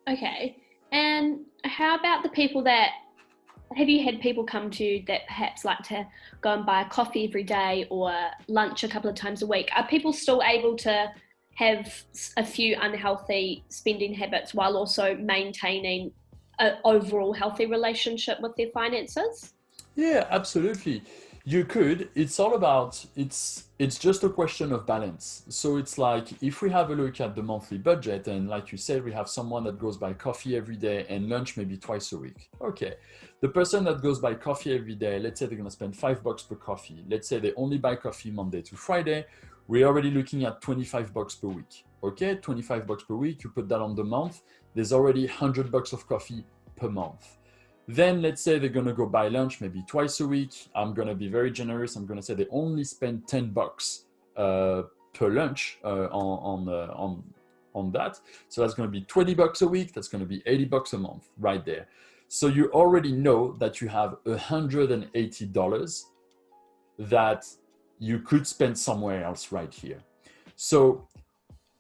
Okay. And how about the people that have you had people come to you that perhaps like to go and buy a coffee every day or lunch a couple of times a week? Are people still able to have a few unhealthy spending habits while also maintaining an overall healthy relationship with their finances? Yeah, absolutely. You could. It's all about it's just a question of balance. So it's like if we have a look at the monthly budget and like you said, we have someone that goes by coffee every day and lunch maybe twice a week. Okay. The person that goes by coffee every day, let's say they're gonna spend $5 per coffee. Let's say they only buy coffee Monday to Friday. We're already looking at $25 per week. Okay, $25 per week, you put that on the month, there's already $100 of coffee per month. Then let's say they're gonna go buy lunch maybe twice a week. I'm gonna be very generous. I'm gonna say they only spend $10 per lunch on that. So that's gonna be $20 a week. That's gonna be $80 a month right there. So you already know that you have $180 that you could spend somewhere else right here. So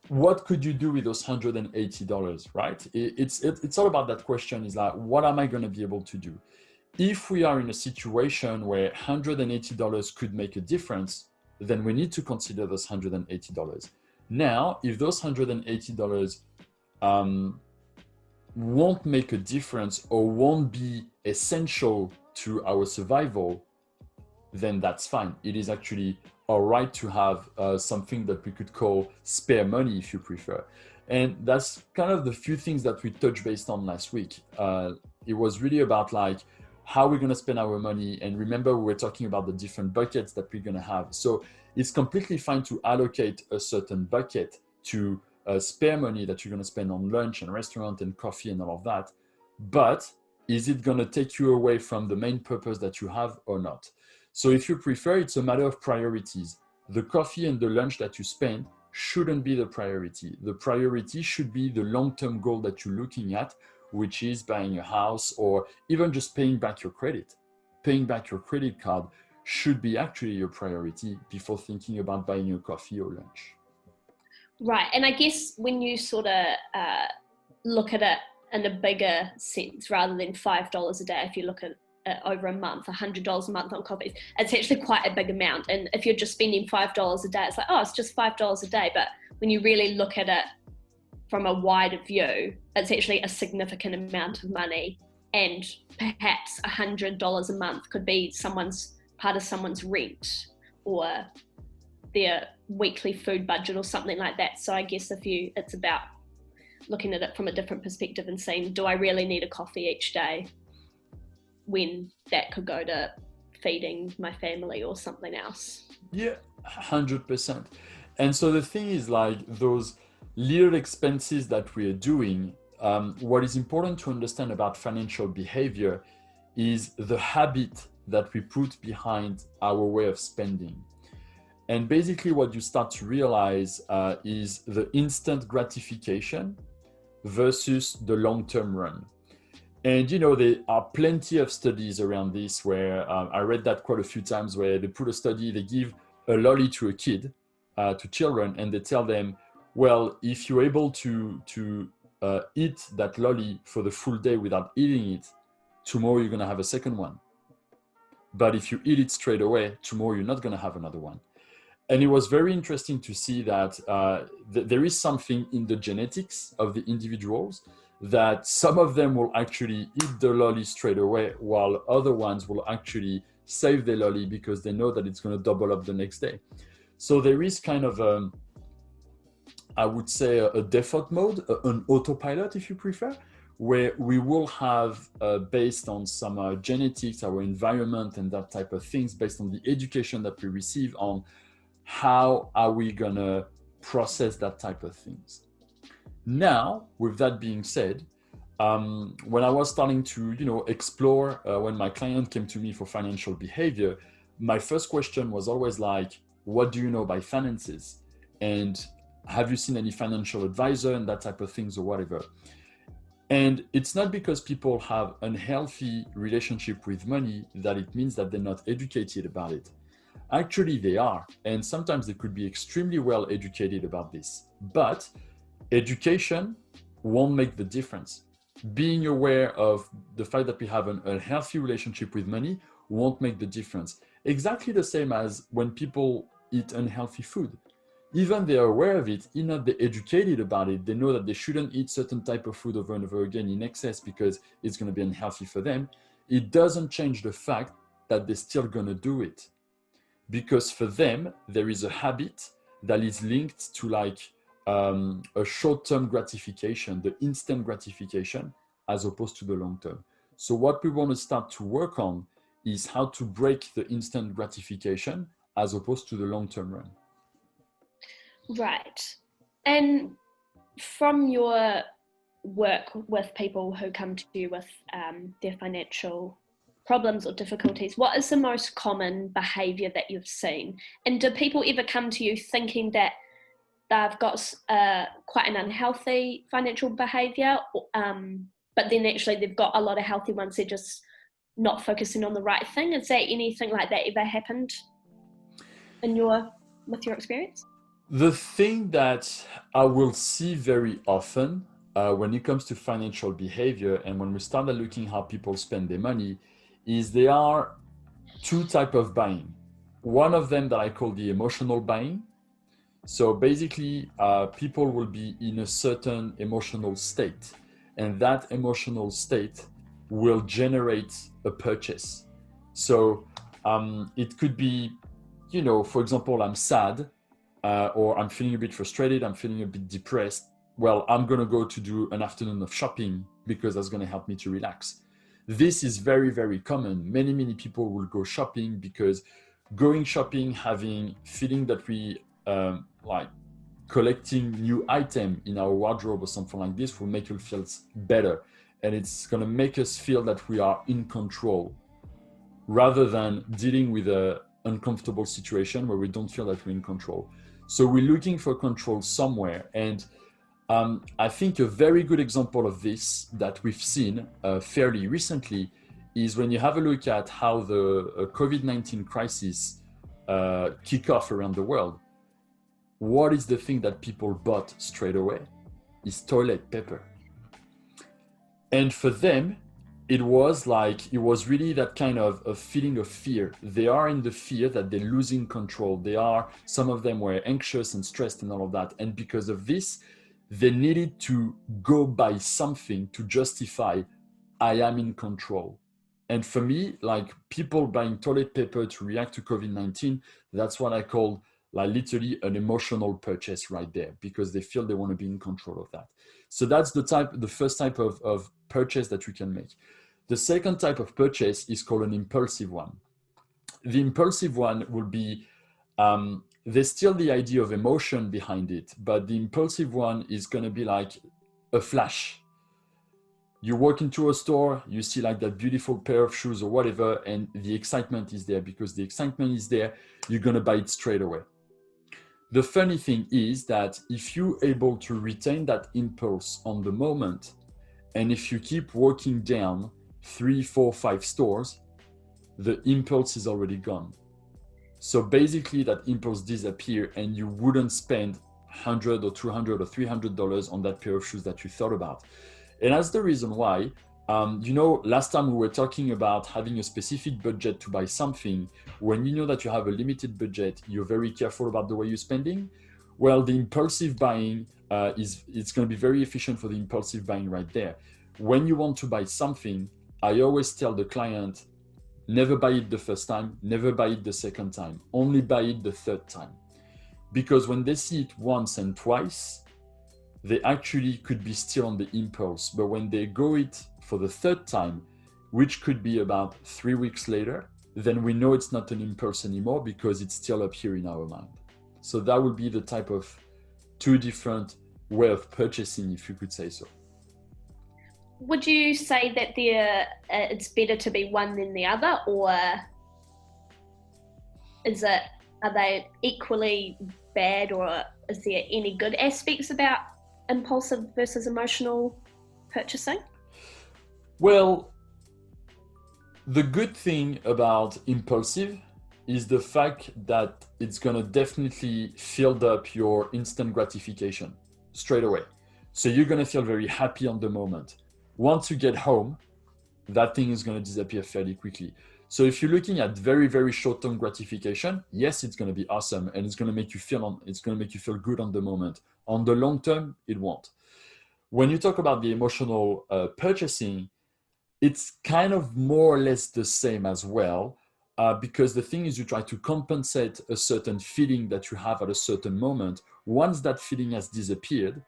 what could you do with those $180, right? It's all about that question is like, what am I going to be able to do? If we are in a situation where $180 could make a difference, then we need to consider those $180. Now, if those $180 won't make a difference or won't be essential to our survival, then that's fine. It is actually all right to have something that we could call spare money if you prefer. And that's kind of the few things that we touched based on last week. It was really about like how we're going to spend our money. And remember, we were talking about the different buckets that we're going to have. So it's completely fine to allocate a certain bucket to spare money that you're going to spend on lunch and restaurant and coffee and all of that. But is it going to take you away from the main purpose that you have or not? So if you prefer, it's a matter of priorities. The coffee and the lunch that you spend shouldn't be the priority. The priority should be the long-term goal that you're looking at, which is buying a house or even just paying back your credit. Paying back your credit card should be actually your priority before thinking about buying a coffee or lunch. Right. And I guess when you sort of look at it in a bigger sense rather than $5 a day, if you look at over a month, $100 a month on coffees, it's actually quite a big amount. And if you're just spending $5 a day, it's like, oh, it's just $5 a day. But when you really look at it from a wider view, it's actually a significant amount of money. And perhaps $100 a month could be part of someone's rent or their weekly food budget or something like that. So I guess it's about looking at it from a different perspective and saying, do I really need a coffee each day, when that could go to feeding my family or something else? Yeah, 100%. And so the thing is like those little expenses that we are doing, what is important to understand about financial behavior is the habit that we put behind our way of spending. And basically what you start to realize is the instant gratification versus the long-term run. And there are plenty of studies around this where I read that quite a few times where they put a study, they give a lolly to a kid, to children, and they tell them, well, if you're able to eat that lolly for the full day without eating it, tomorrow you're going to have a second one. But if you eat it straight away, tomorrow you're not going to have another one. And it was very interesting to see that there is something in the genetics of the individuals that some of them will actually eat the lolly straight away, while other ones will actually save the lolly because they know that it's going to double up the next day. So there is kind of, I would say, a default mode, an autopilot, if you prefer, where we will have, based on some genetics, our environment, and that type of things, based on the education that we receive on how are we going to process that type of things. Now, with that being said, when I was starting to, explore, when my client came to me for financial behavior, my first question was always like, what do you know about finances? And have you seen any financial advisor and that type of things or whatever? And it's not because people have unhealthy relationship with money that it means that they're not educated about it. Actually, they are. And sometimes they could be extremely well educated about this. But education won't make the difference. Being aware of the fact that we have an unhealthy relationship with money won't make the difference. Exactly the same as when people eat unhealthy food. Even they're aware of it, even they're educated about it, they know that they shouldn't eat certain type of food over and over again in excess because it's going to be unhealthy for them. It doesn't change the fact that they're still going to do it. Because for them, there is a habit that is linked to like a short-term gratification, the instant gratification, as opposed to the long-term. So what we want to start to work on is how to break the instant gratification as opposed to the long-term run. Right. And from your work with people who come to you with their financial problems or difficulties, what is the most common behavior that you've seen? And do people ever come to you thinking that they've got quite an unhealthy financial behavior, but then actually they've got a lot of healthy ones, they're just not focusing on the right thing? Is there anything like that ever happened with your experience? The thing that I will see very often when it comes to financial behavior and when we start looking how people spend their money is there are two types of buying. One of them that I call the emotional buying. So basically, people will be in a certain emotional state, and that emotional state will generate a purchase. So it could be, for example, I'm sad, or I'm feeling a bit frustrated, I'm feeling a bit depressed. Well, I'm going to go to do an afternoon of shopping because that's going to help me to relax. This is very, very common. Many, many people will go shopping because going shopping, feeling that we like collecting new item in our wardrobe or something like this will make you feel better. And it's going to make us feel that we are in control rather than dealing with an uncomfortable situation where we don't feel that we're in control. So we're looking for control somewhere. And I think a very good example of this that we've seen fairly recently is when you have a look at how the COVID-19 crisis kicked off around the world. What is the thing that people bought straight away? Is toilet paper. And for them, it was really that kind of a feeling of fear. They are in the fear that they're losing control. Some of them were anxious and stressed and all of that. And because of this, they needed to go buy something to justify, I am in control. And for me, like people buying toilet paper to react to COVID-19, that's what I call like literally an emotional purchase right there, because they feel they want to be in control of that. So that's the first type of purchase that you can make. The second type of purchase is called an impulsive one. The impulsive one will be, there's still the idea of emotion behind it, but the impulsive one is going to be like a flash. You walk into a store, you see like that beautiful pair of shoes or whatever, and the excitement is there. Because the excitement is there, you're going to buy it straight away. The funny thing is that if you're able to retain that impulse on the moment, and if you keep walking down 3, 4, 5 stores, the impulse is already gone. So basically that impulse disappears and you wouldn't spend $100 or $200 or $300 on that pair of shoes that you thought about. And that's the reason why, last time we were talking about having a specific budget to buy something. When you know that you have a limited budget, you're very careful about the way you're spending. Well, the impulsive buying it's going to be very efficient for the impulsive buying right there. When you want to buy something, I always tell the client, never buy it the first time, never buy it the second time, only buy it the third time. Because when they see it once and twice, they actually could be still on the impulse. But when they go it for the third time, which could be about 3 weeks later, then we know it's not an impulse anymore because it's still up here in our mind. So that would be the type of 2 different way of purchasing, if you could say so. Would you say that it's better to be one than the other, or are they equally bad, or is there any good aspects about impulsive versus emotional purchasing? Well, the good thing about impulsive is the fact that it's going to definitely fill up your instant gratification straight away. So you're going to feel very happy on the moment. Once you get home, that thing is going to disappear fairly quickly. So if you're looking at very, very short-term gratification, yes, it's going to be awesome, and it's going to make you feel good on the moment. On the long term, it won't. When you talk about the emotional purchasing, it's kind of more or less the same as well, because the thing is, you try to compensate a certain feeling that you have at a certain moment. Once that feeling has disappeared,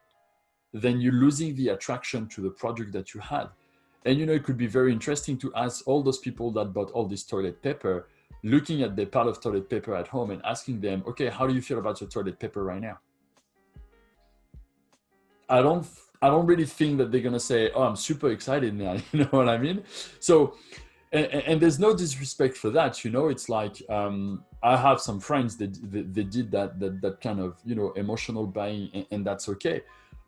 then you're losing the attraction to the product that you had. And it could be very interesting to ask all those people that bought all this toilet paper, looking at their pile of toilet paper at home and asking them, okay, how do you feel about your toilet paper right now? I don't really think that they're gonna say, oh, I'm super excited now. You know what I mean? So, and there's no disrespect for that. It's like, I have some friends that they did that kind of emotional buying, and that's okay.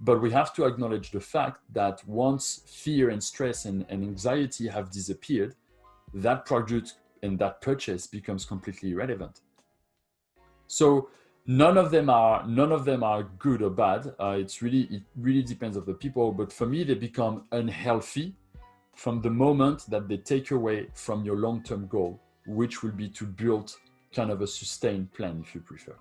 But we have to acknowledge the fact that once fear and stress and anxiety have disappeared, that product and that purchase becomes completely irrelevant. So none of them are good or bad. It really depends on the people. But for me, they become unhealthy from the moment that they take away from your long-term goal, which will be to build kind of a sustained plan, if you prefer.